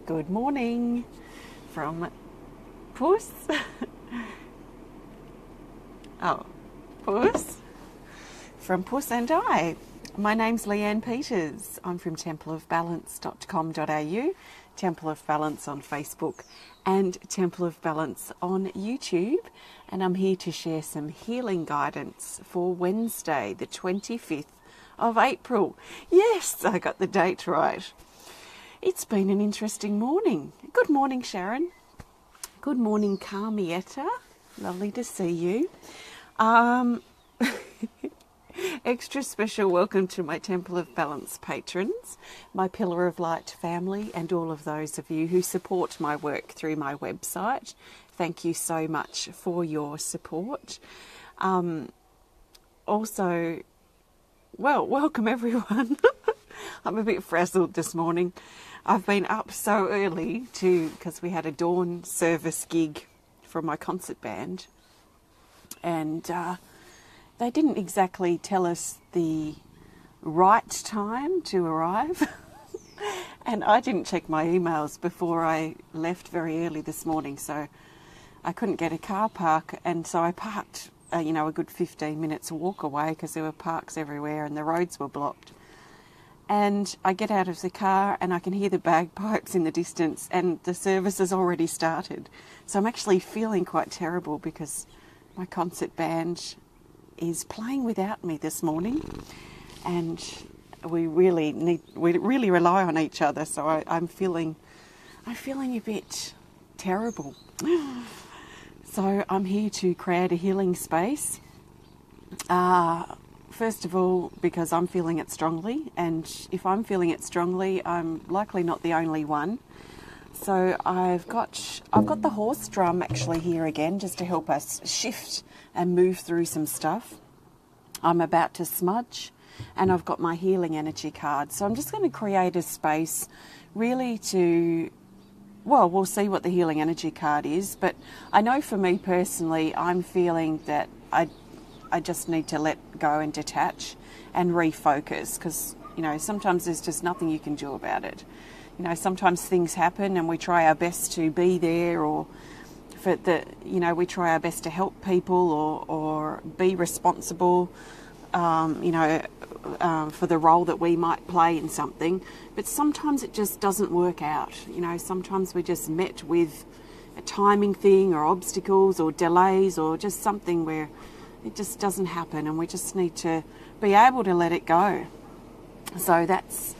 Good morning from Puss. Puss. From Puss and I. My name's Leanne Peters. I'm from templeofbalance.com.au, Temple of Balance on Facebook and Temple of Balance on YouTube. And I'm here to share some healing guidance for Wednesday, the 25th of April. Yes, I got the date right. It's been an interesting morning. Good morning, Sharon. Good morning, Carmietta. Lovely to see you. Extra special welcome to my Temple of Balance patrons, my Pillar of Light family, and all of those of you who support my work through my website. Thank you so much for your support. Also, welcome everyone. I'm a bit frazzled this morning. I've been up so early because we had a dawn service gig from my concert band, and they didn't exactly tell us the right time to arrive. And I didn't check my emails before I left very early this morning, so I couldn't get a car park, and so I parked a good 15 minutes walk away because there were parks everywhere and the roads were blocked. And I get out of the car and I can hear the bagpipes in the distance and the service has already started. So I'm actually feeling quite terrible because my concert band is playing without me this morning, and we really rely on each other. So I'm feeling a bit terrible. So I'm here to create a healing space. First of all, because I'm feeling it strongly, and if I'm feeling it strongly, I'm likely not the only one. So I've got the horse drum actually here again, just to help us shift and move through some stuff. I'm about to smudge, and I've got my healing energy card. So I'm just going to create a space really to, we'll see what the healing energy card is, but I know for me personally, I'm feeling that I just need to let go and detach and refocus, because, sometimes there's just nothing you can do about it. Sometimes things happen and we try our best to be there, or we try our best to help people or be responsible, for the role that we might play in something. But sometimes it just doesn't work out. Sometimes we're just met with a timing thing or obstacles or delays or just something where it just doesn't happen, and we just need to be able to let it go. So that's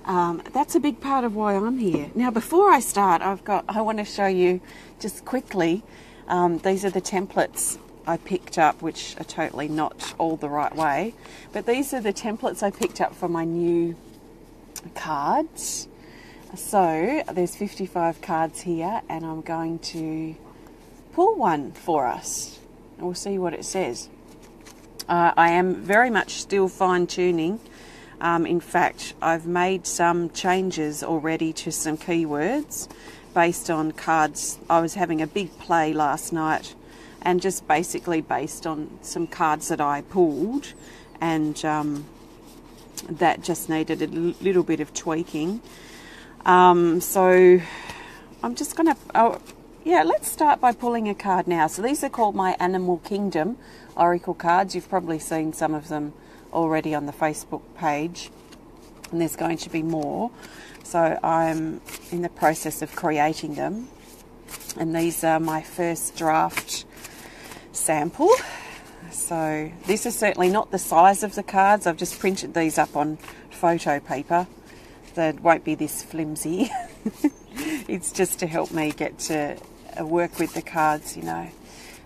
a big part of why I'm here. Now, before I start, I want to show you just quickly. These are the templates I picked up, which are totally not all the right way, but these are the templates I picked up for my new cards. So there's 55 cards here, and I'm going to pull one for us. We'll see what it says. I am very much still fine-tuning. In fact, I've made some changes already to some keywords based on cards. I was having a big play last night, and just basically based on some cards that I pulled, and that just needed a little bit of tweaking. So I'm just going to... let's start by pulling a card now. So these are called my Animal Kingdom Oracle cards. You've probably seen some of them already on the Facebook page, and there's going to be more. So I'm in the process of creating them, and these are my first draft sample. So this is certainly not the size of the cards. I've just printed these up on photo paper. They won't be this flimsy. It's just to help me get to work with the cards,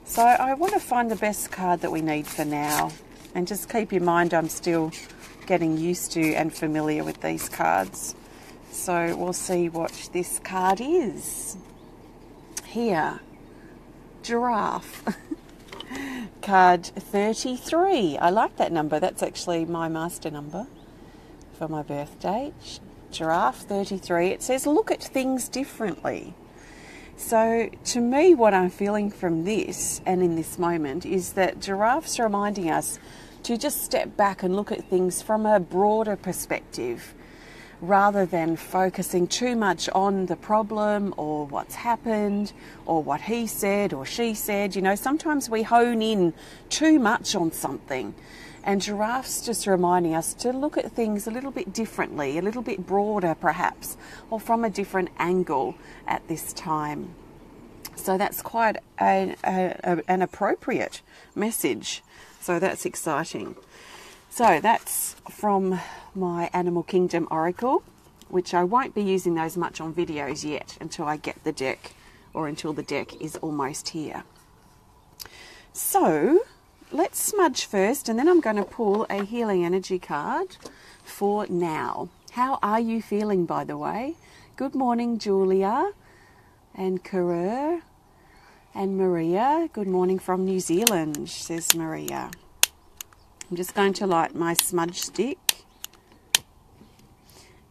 So I want to find the best card that we need for now. And just keep in mind, I'm still getting used to and familiar with these cards. So we'll see what this card is. Here, giraffe. Card 33. I like that number. That's actually my master number for my birthday. Giraffe 33. It says, look at things differently. So to me, what I'm feeling from this and in this moment is that giraffes are reminding us to just step back and look at things from a broader perspective. rather than focusing too much on the problem or what's happened or what he said or she said. You know, sometimes we hone in too much on something, and Giraffe's just reminding us to look at things a little bit differently, a little bit broader perhaps, or from a different angle at this time. So that's quite an appropriate message. So that's exciting. So that's from my Animal Kingdom Oracle, which I won't be using those much on videos yet until I get the deck, or until the deck is almost here. So let's smudge first, and then I'm going to pull a healing energy card for now. How are you feeling, by the way? Good morning, Julia and Karur and Maria. Good morning from New Zealand, says Maria. I'm just going to light my smudge stick,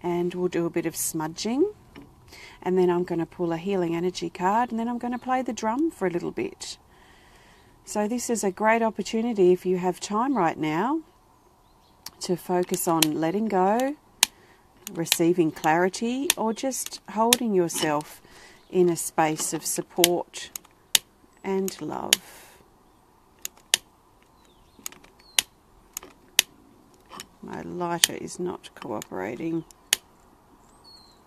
and we'll do a bit of smudging, and then I'm going to pull a healing energy card, and then I'm going to play the drum for a little bit. So this is a great opportunity, if you have time right now, to focus on letting go, receiving clarity, or just holding yourself in a space of support and love. My lighter is not cooperating.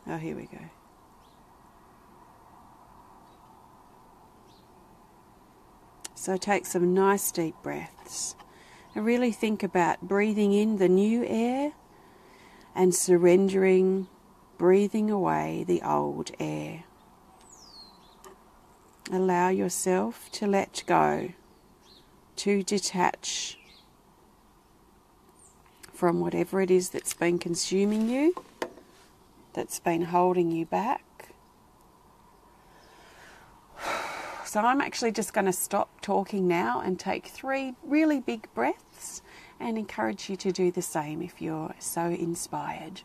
Oh, here we go. So take some nice deep breaths and really think about breathing in the new air and surrendering, breathing away the old air. Allow yourself to let go, to detach from whatever it is that's been consuming you, that's been holding you back. So I'm actually just going to stop talking now and take 3 really big breaths, and encourage you to do the same if you're so inspired.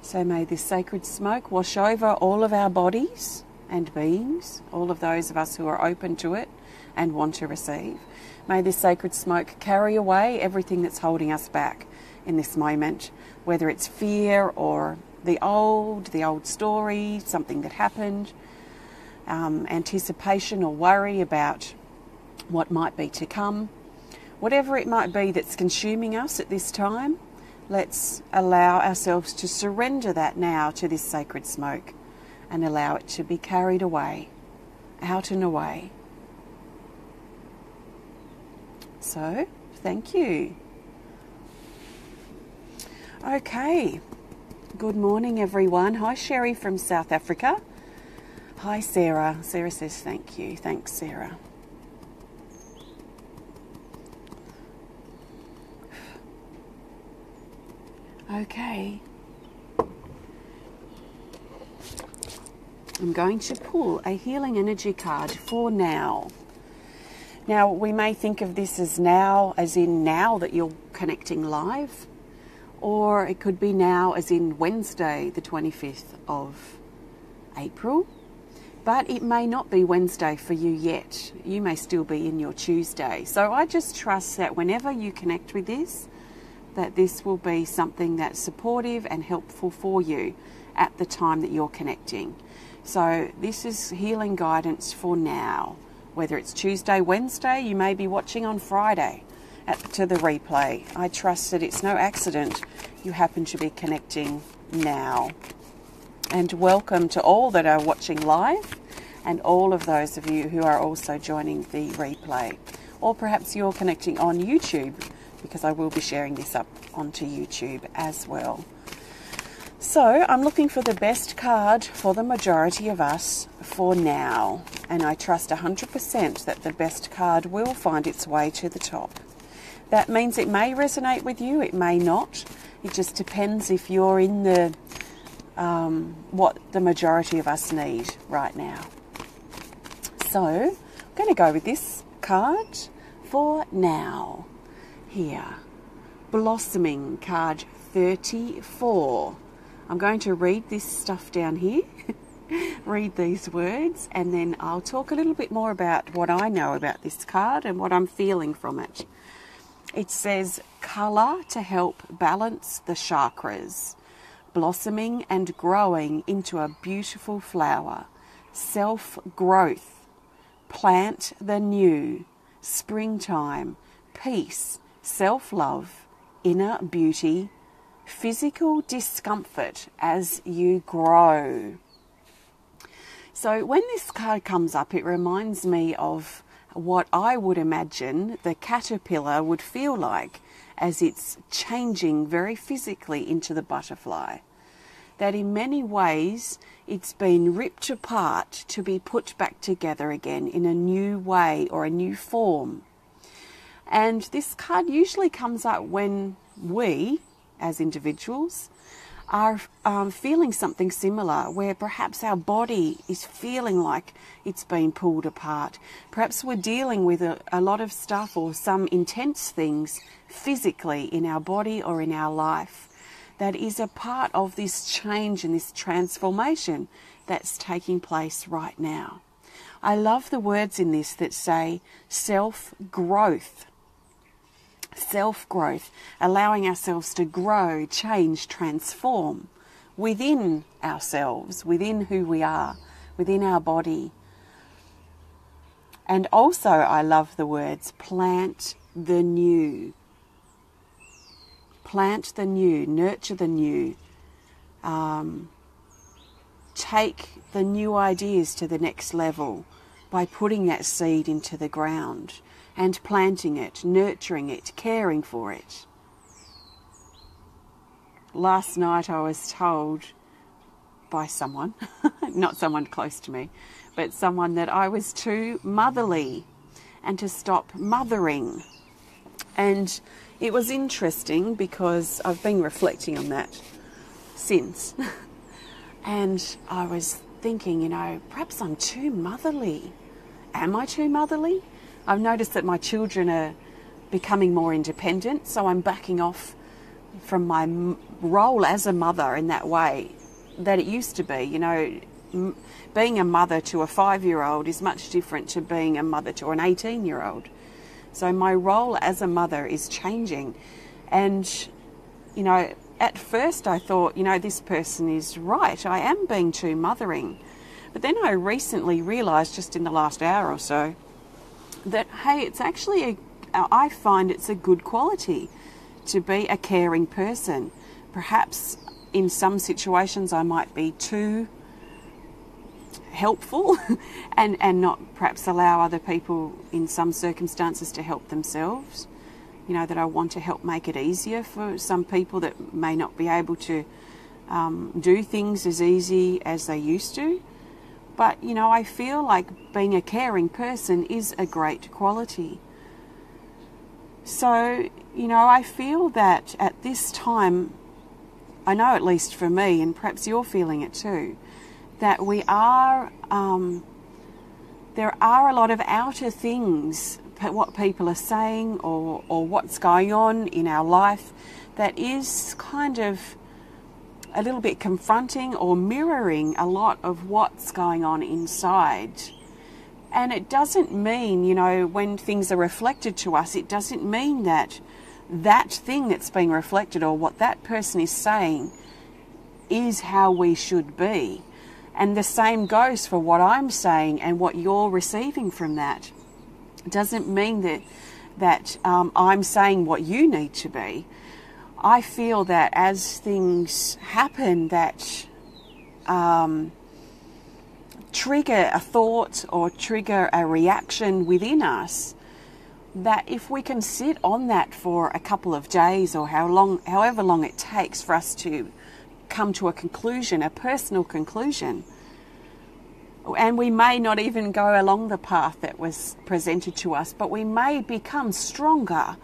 So may this sacred smoke wash over all of our bodies and beings, all of those of us who are open to it and want to receive. May this sacred smoke carry away everything that's holding us back in this moment, whether it's fear or the old story, something that happened, anticipation or worry about what might be to come. Whatever it might be that's consuming us at this time, let's allow ourselves to surrender that now to this sacred smoke and allow it to be carried away, out and away. So, thank you. Okay, good morning everyone. Hi Sherry from South Africa. Hi Sarah. Sarah says thank you. Thanks Sarah. Okay, I'm going to pull a healing energy card for now. Now, we may think of this as now, as in now that you're connecting live, or it could be now as in Wednesday, the 25th of April, but it may not be Wednesday for you yet. You may still be in your Tuesday. So I just trust that whenever you connect with this, that this will be something that's supportive and helpful for you at the time that you're connecting. So this is healing guidance for now. Whether it's Tuesday, Wednesday, you may be watching on Friday to the replay. I trust that it's no accident you happen to be connecting now. And welcome to all that are watching live, and all of those of you who are also joining the replay. Or perhaps you're connecting on YouTube, because I will be sharing this up onto YouTube as well. So I'm looking for the best card for the majority of us for now, and I trust 100% that the best card will find its way to the top. That means it may resonate with you, it may not. It just depends if you're in the what the majority of us need right now. So I'm going to go with this card for now. Here, Blossoming, card 34. I'm going to read this stuff down here, read these words, and then I'll talk a little bit more about what I know about this card and what I'm feeling from it. It says, colour to help balance the chakras, blossoming and growing into a beautiful flower, self-growth, plant the new, springtime, peace, self-love, inner beauty, physical discomfort as you grow. So when this card comes up, it reminds me of what I would imagine the caterpillar would feel like as it's changing very physically into the butterfly. That in many ways it's been ripped apart to be put back together again in a new way or a new form. And this card usually comes up when we, as individuals, are feeling something similar, where perhaps our body is feeling like it's been pulled apart. Perhaps we're dealing with a lot of stuff or some intense things physically in our body or in our life that is a part of this change and this transformation that's taking place right now. I love the words in this that say self-growth. Self-growth, allowing ourselves to grow, change, transform within ourselves, within who we are, within our body. And also I love the words plant the new. Plant the new, nurture the new, take the new ideas to the next level by putting that seed into the ground and planting it, nurturing it, caring for it. Last night I was told by someone, not someone close to me, but someone that I was too motherly and to stop mothering. And it was interesting because I've been reflecting on that since. And I was thinking, perhaps I'm too motherly. Am I too motherly? I've noticed that my children are becoming more independent, so I'm backing off from my role as a mother in that way that it used to be. Being a mother to a 5-year-old is much different to being a mother to an 18-year-old. So my role as a mother is changing. And, at first I thought, this person is right. I am being too mothering. But then I recently realised, just in the last hour or so, that, hey, it's actually, I find it's a good quality to be a caring person. Perhaps in some situations I might be too helpful and not perhaps allow other people in some circumstances to help themselves. That I want to help make it easier for some people that may not be able to do things as easy as they used to. But, I feel like being a caring person is a great quality. So, I feel that at this time, I know at least for me, and perhaps you're feeling it too, that we are, there are a lot of outer things, what people are saying or what's going on in our life that is kind of a little bit confronting or mirroring a lot of what's going on inside. And it doesn't mean, when things are reflected to us, it doesn't mean that that thing that's being reflected or what that person is saying is how we should be. And the same goes for what I'm saying and what you're receiving from that. It doesn't mean that I'm saying what you need to be. I feel that as things happen that trigger a thought or trigger a reaction within us, that if we can sit on that for a couple of days or however long it takes for us to come to a conclusion, a personal conclusion, and we may not even go along the path that was presented to us, but we may become stronger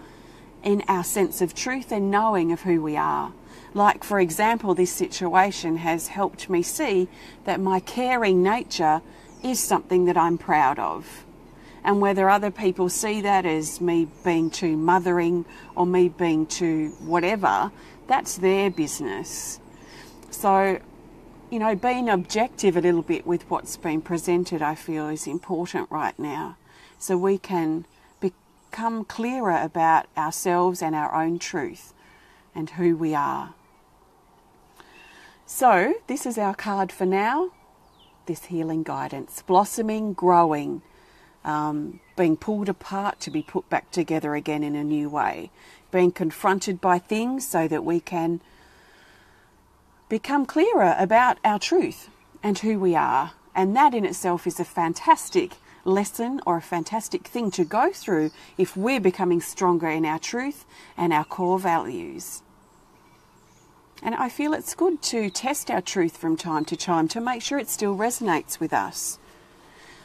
in our sense of truth and knowing of who we are. Like, for example, this situation has helped me see that my caring nature is something that I'm proud of. And whether other people see that as me being too mothering or me being too whatever, that's their business. So, you know, being objective a little bit with what's been presented, I feel, is important right now. So we can become clearer about ourselves and our own truth and who we are. So this is our card for now, this healing guidance. Blossoming, growing, being pulled apart to be put back together again in a new way. Being confronted by things so that we can become clearer about our truth and who we are. And that in itself is a fantastic lesson or a fantastic thing to go through if we're becoming stronger in our truth and our core values. And I feel it's good to test our truth from time to time to make sure it still resonates with us.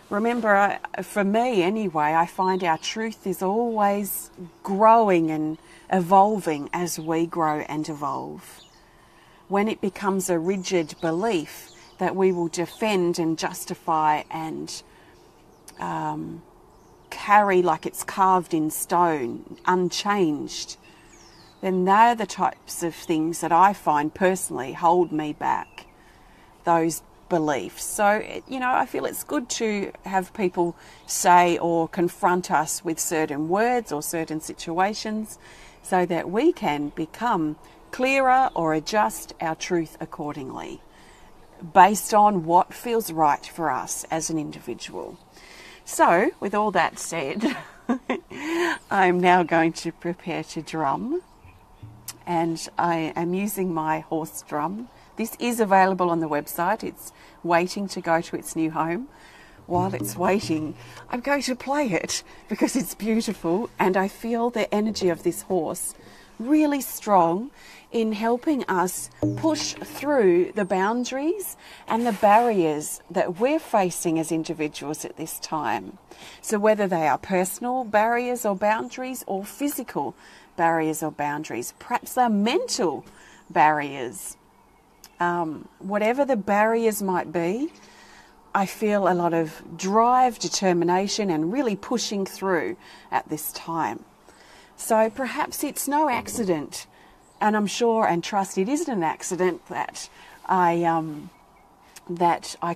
Remember, for me anyway, I find our truth is always growing and evolving as we grow and evolve. When it becomes a rigid belief that we will defend and justify and carry like it's carved in stone, unchanged, then they're the types of things that I find personally hold me back, those beliefs. So, you know, I feel it's good to have people say or confront us with certain words or certain situations so that we can become clearer or adjust our truth accordingly based on what feels right for us as an individual. So, with all that said, I'm now going to prepare to drum, and I am using my horse drum. This is available on the website. It's waiting to go to its new home. While it's waiting, I'm going to play it because it's beautiful, and I feel the energy of this horse really strong in helping us push through the boundaries and the barriers that we're facing as individuals at this time. So whether they are personal barriers or boundaries or physical barriers or boundaries, perhaps they're mental barriers, whatever the barriers might be, I feel a lot of drive, determination and really pushing through at this time. So perhaps it's no accident, and I'm sure and trust it isn't an accident that I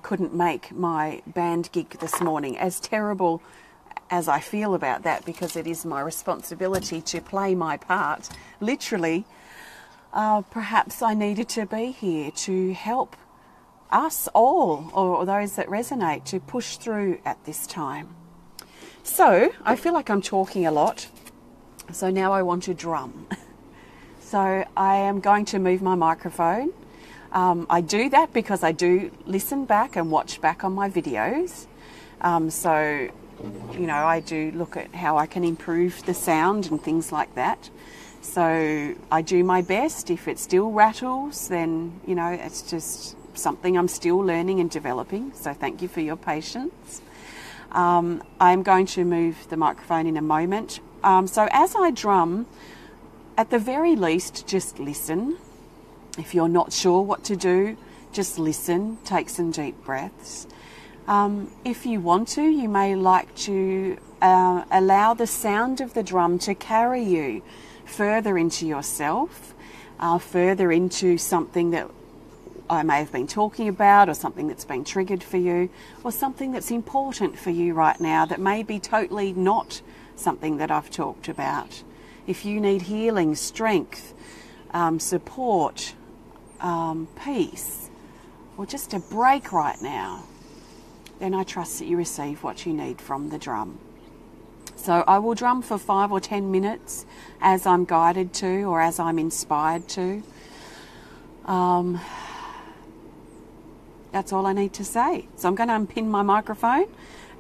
couldn't make my band gig this morning, as terrible as I feel about that, because it is my responsibility to play my part, literally. Perhaps I needed to be here to help us all, or those that resonate, to push through at this time. So I feel like I'm talking a lot. So now I want to drum. So I am going to move my microphone. I do that because I do listen back and watch back on my videos. So, you know, I do look at how I can improve the sound and things like that. So I do my best. If it still rattles, then, you know, it's just something I'm still learning and developing. So thank you for your patience. I'm going to move the microphone in a moment. So as I drum, at the very least, just listen. If you're not sure what to do, just listen, take some deep breaths. If you want to, you may like to allow the sound of the drum to carry you further into yourself, further into something that I may have been talking about, or something that's been triggered for you, or something that's important for you right now that may be totally not something that I've talked about. If you need healing, strength, support, peace, or just a break right now, then I trust that you receive what you need from the drum. So I will drum for 5 or 10 minutes as I'm guided to, or as I'm inspired to. That's all I need to say. So I'm going to unpin my microphone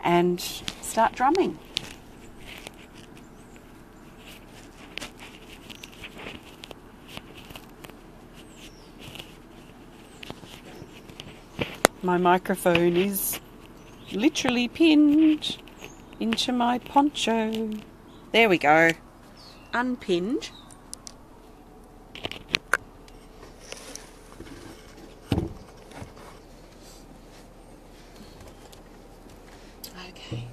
and start drumming. My microphone is literally pinned into my poncho. There we go. Unpinned. Okay.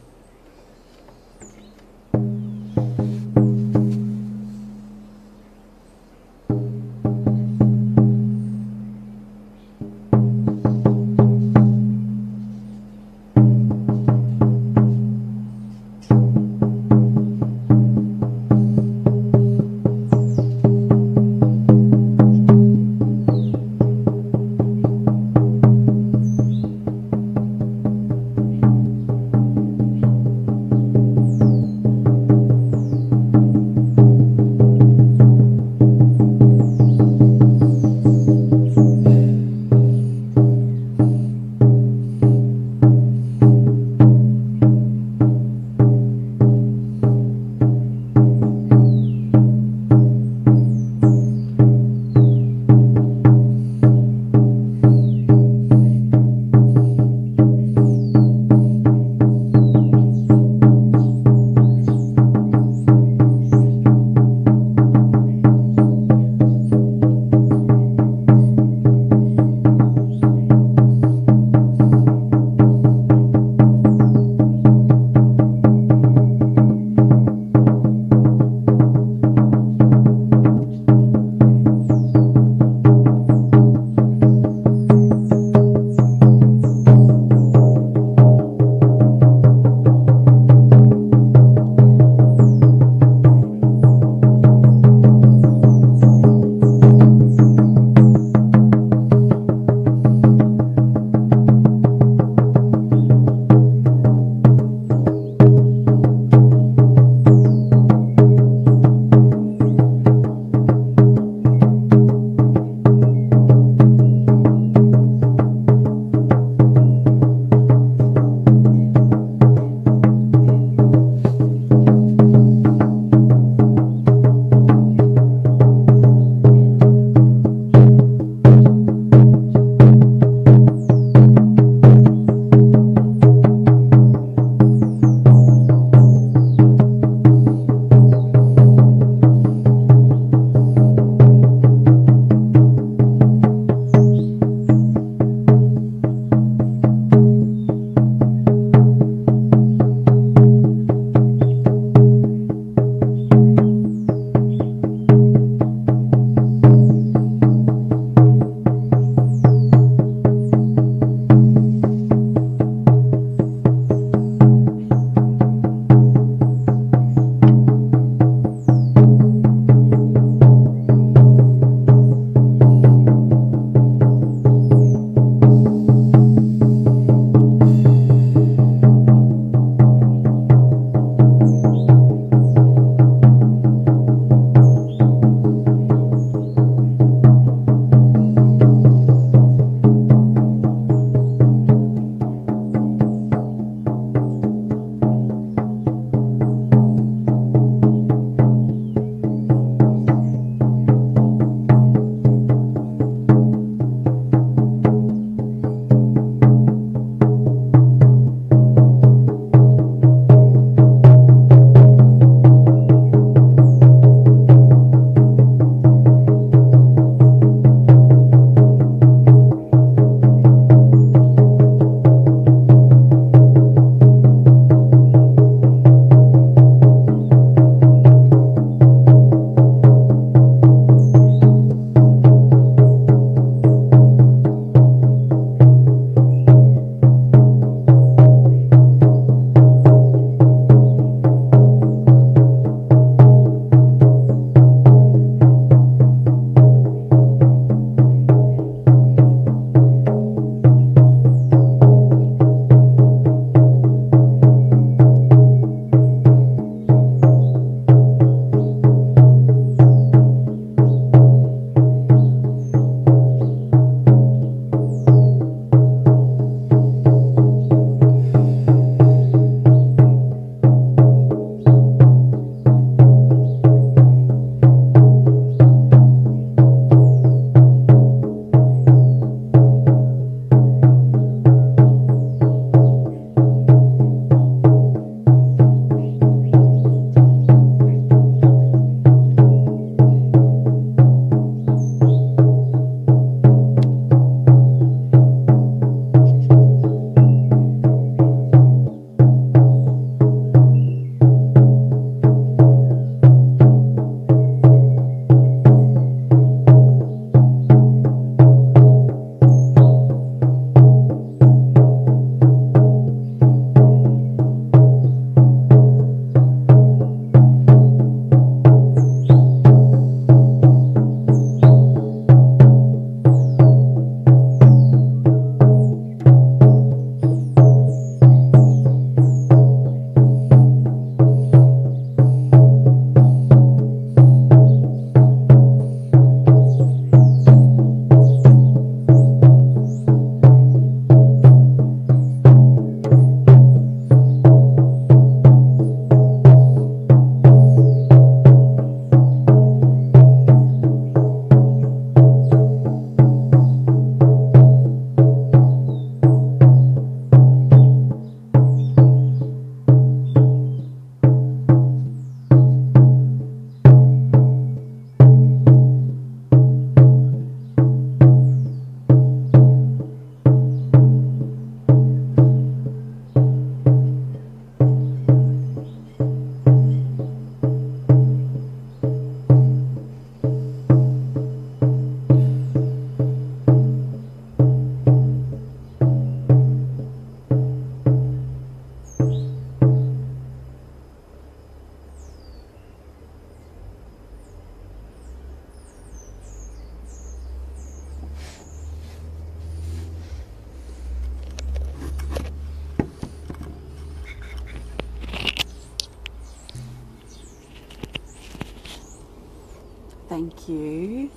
Thank you.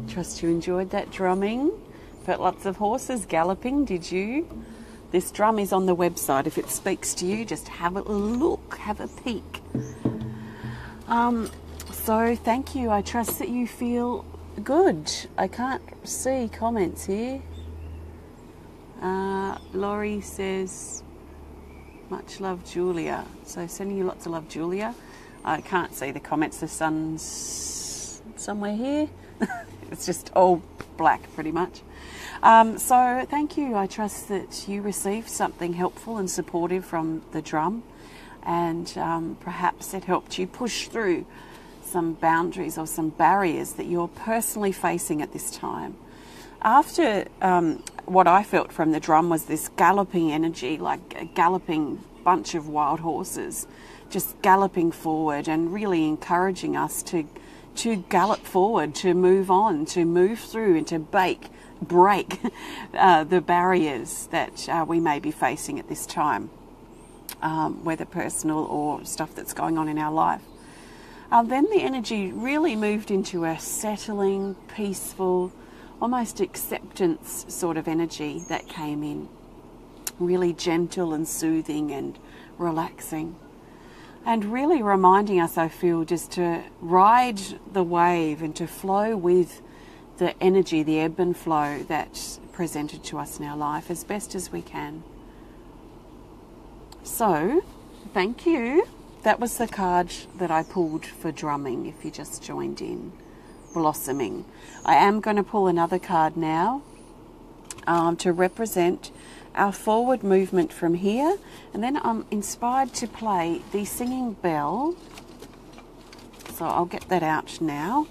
Trust you enjoyed that drumming. Felt lots of horses galloping, did you? This drum is on the website. If it speaks to you, just have a look, have a peek. So thank you. I trust that you feel good. I can't see comments here. Laurie says, much love, Julia. So sending you lots of love, Julia. I can't see the comments. The sun's somewhere here. It's just all black pretty much. So thank you. I trust that you received something helpful and supportive from the drum, and perhaps it helped you push through some boundaries or some barriers that you're personally facing at this time. After what I felt from the drum was this galloping energy, like a galloping bunch of wild horses, just galloping forward and really encouraging us to gallop forward, to move on, to move through and to break the barriers that we may be facing at this time, whether personal or stuff that's going on in our life. Then the energy really moved into a settling, peaceful, almost acceptance sort of energy that came in. Really gentle and soothing and relaxing. And really reminding us, I feel, just to ride the wave and to flow with the energy, the ebb and flow that's presented to us in our life as best as we can. So, thank you. That was the card that I pulled for drumming, if you just joined in. Blossoming. I am going to pull another card now to represent our forward movement from here, and then I'm inspired to play the singing bell. So I'll get that out now.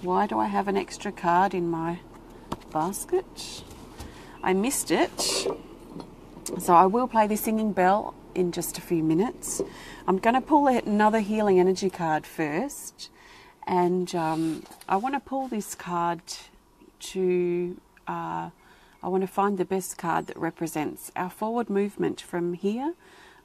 Why do I have an extra card in my basket? I missed it. So I will play the singing bell in just a few minutes. I'm going to pull another healing energy card first, and I want to pull this card to I want to find the best card that represents our forward movement from here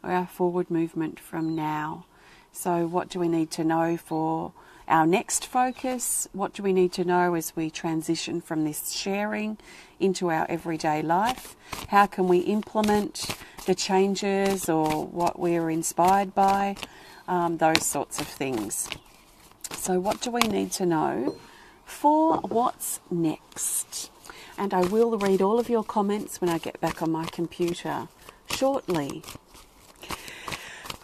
or our forward movement from now. So what do we need to know for our next focus? What do we need to know as we transition from this sharing into our everyday life? How can we implement the changes or what we're inspired by? Those sorts of things. So what do we need to know for what's next? And I will read all of your comments when I get back on my computer shortly.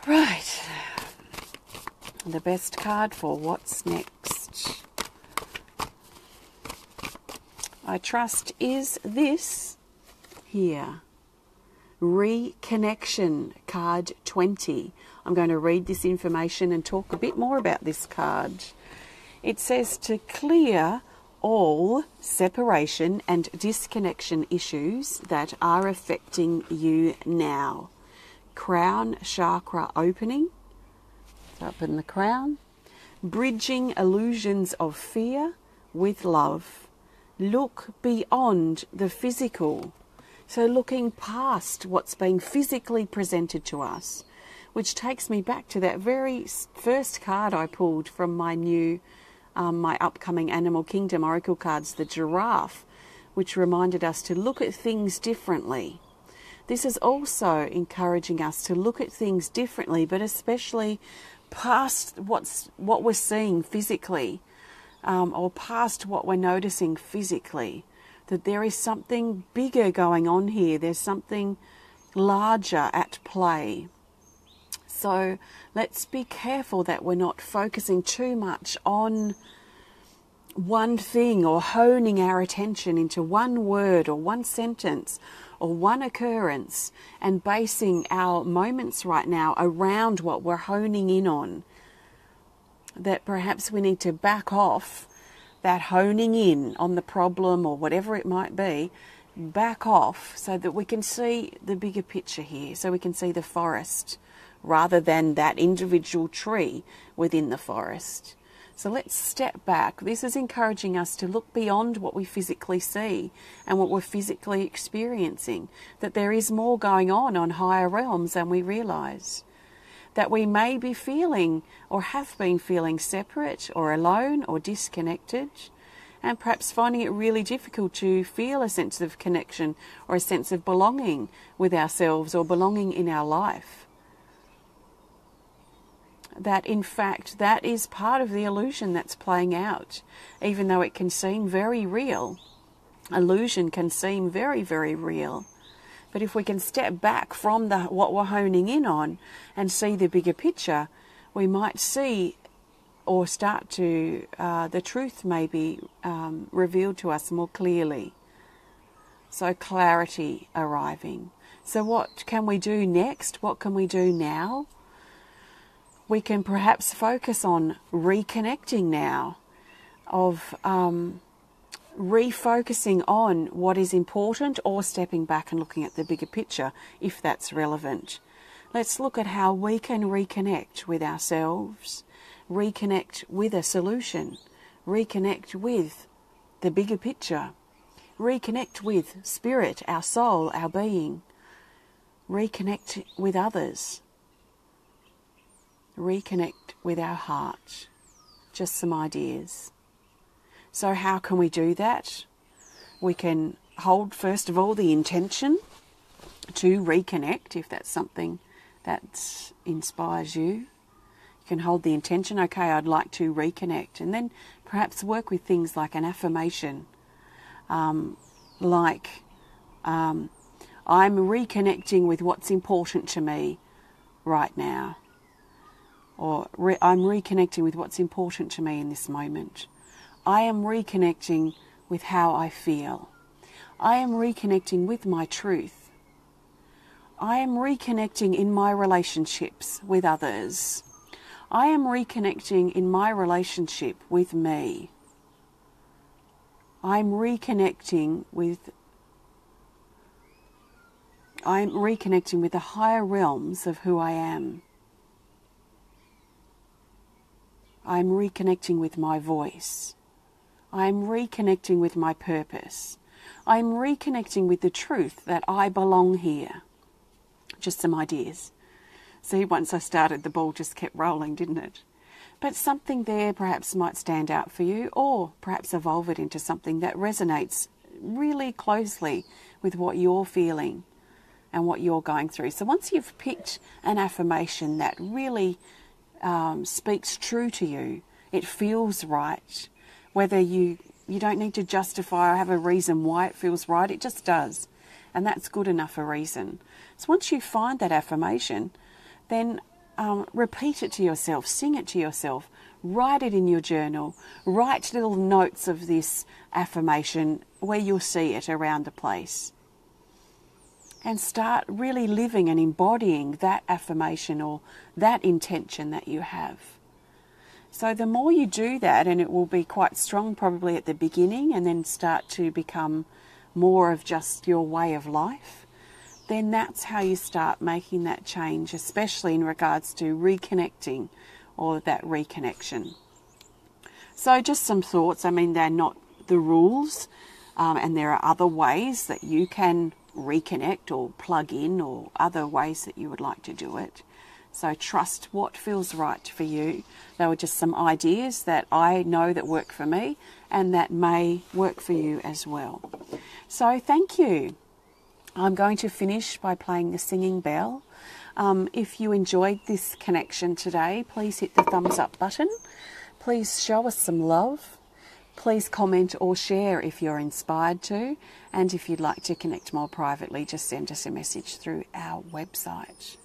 Right. The best card for what's next, I trust, is this here. Reconnection, card 20. I'm going to read this information and talk a bit more about this card. It says to clear all separation and disconnection issues that are affecting you now. Crown chakra opening. Open the crown. Bridging illusions of fear with love. Look beyond the physical. So looking past what's being physically presented to us, which takes me back to that very first card I pulled from my new my upcoming Animal Kingdom Oracle cards, the giraffe, which reminded us to look at things differently. This is also encouraging us to look at things differently, but especially past what we're seeing physically, or past what we're noticing physically, that there is something bigger going on here. There's something larger at play. So let's be careful that we're not focusing too much on one thing or honing our attention into one word or one sentence or one occurrence and basing our moments right now around what we're honing in on. That perhaps we need to back off that honing in on the problem or whatever it might be, back off so that we can see the bigger picture here, so we can see the forest rather than that individual tree within the forest. So let's step back. This is encouraging us to look beyond what we physically see and what we're physically experiencing, that there is more going on higher realms than we realise. that we may be feeling or have been feeling separate or alone or disconnected, and perhaps finding it really difficult to feel a sense of connection or a sense of belonging with ourselves or belonging in our life. That in fact, that is part of the illusion that's playing out, even though it can seem very real. Illusion can seem very, very real. But if we can step back from what we're honing in on and see the bigger picture, we might see or start to, the truth may be revealed to us more clearly. So clarity arriving. So what can we do next? What can we do now? We can perhaps focus on reconnecting now, of refocusing on what is important, or stepping back and looking at the bigger picture if that's relevant. Let's look at how we can reconnect with ourselves, reconnect with a solution, reconnect with the bigger picture, reconnect with spirit, our soul, our being, reconnect with others, reconnect with our heart. Just some ideas. So how can we do that? We can hold, first of all, the intention to reconnect, if that's something that inspires you. You can hold the intention, okay, I'd like to reconnect, and then perhaps work with things like an affirmation, I'm reconnecting with what's important to me right now, or I'm reconnecting with what's important to me in this moment. I am reconnecting with how I feel. I am reconnecting with my truth. I am reconnecting in my relationships with others. I am reconnecting in my relationship with me. I'm reconnecting with the higher realms of who I am. I'm reconnecting with my voice. I'm reconnecting with my purpose. I'm reconnecting with the truth that I belong here. Just some ideas. See, once I started, the ball just kept rolling, didn't it? But something there perhaps might stand out for you, or perhaps evolve it into something that resonates really closely with what you're feeling and what you're going through. So once you've picked an affirmation that really speaks true to you, it feels right, whether you don't need to justify or have a reason why it feels right, it just does, and that's good enough a reason. So once you find that affirmation, then repeat it to yourself, sing it to yourself, write it in your journal, write little notes of this affirmation where you'll see it around the place, and start really living and embodying that affirmation or that intention that you have. So the more you do that, and it will be quite strong probably at the beginning and then start to become more of just your way of life, then that's how you start making that change, especially in regards to reconnecting or that reconnection. So just some thoughts. I mean, they're not the rules, and there are other ways that you can reconnect or plug in, or other ways that you would like to do it. So trust what feels right for you. They were just some ideas that I know that work for me and that may work for you as well. So thank you. I'm going to finish by playing the singing bell. If you enjoyed this connection today, please hit the thumbs up button. Please show us some love. Please comment or share if you're inspired to. And if you'd like to connect more privately, just send us a message through our website.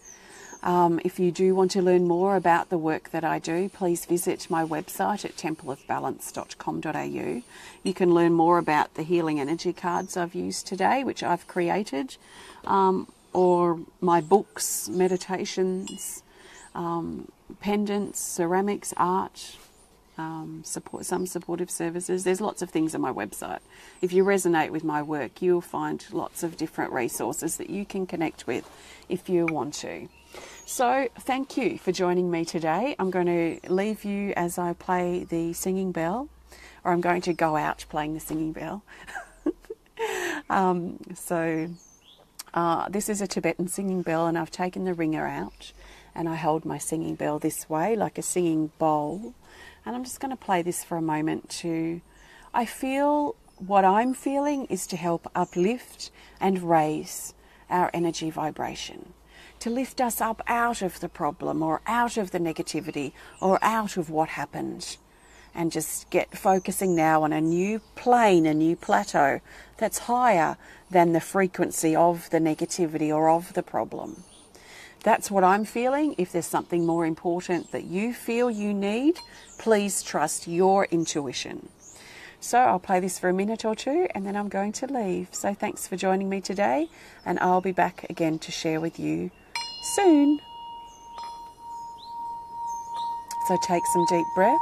If you do want to learn more about the work that I do, please visit my website at templeofbalance.com.au. You can learn more about the healing energy cards I've used today, which I've created, or my books, meditations, pendants, ceramics, art, some supportive services. There's lots of things on my website. If you resonate with my work, you'll find lots of different resources that you can connect with if you want to. So thank you for joining me today. I'm going to leave you as I play the singing bell, or I'm going to go out playing the singing bell. This is a Tibetan singing bell, and I've taken the ringer out, and I hold my singing bell this way like a singing bowl, and I'm just going to play this for a moment to, I feel what I'm feeling is to help uplift and raise our energy vibration, to lift us up out of the problem or out of the negativity or out of what happened, and just get focusing now on a new plane, a new plateau that's higher than the frequency of the negativity or of the problem. That's what I'm feeling. If there's something more important that you feel you need, please trust your intuition. So I'll play this for a minute or two and then I'm going to leave. So thanks for joining me today, and I'll be back again to share with you soon. So take some deep breaths.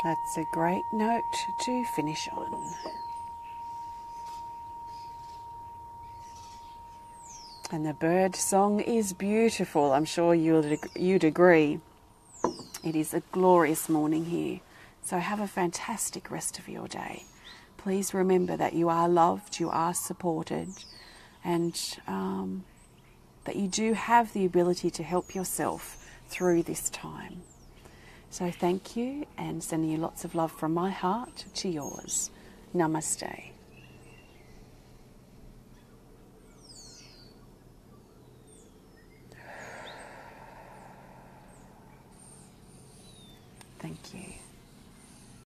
That's a great note to finish on. And the bird song is beautiful. I'm sure you'd agree. It is a glorious morning here. So have a fantastic rest of your day. Please remember that you are loved, you are supported, and that you do have the ability to help yourself through this time. So thank you, and sending you lots of love from my heart to yours. Namaste. Thank you.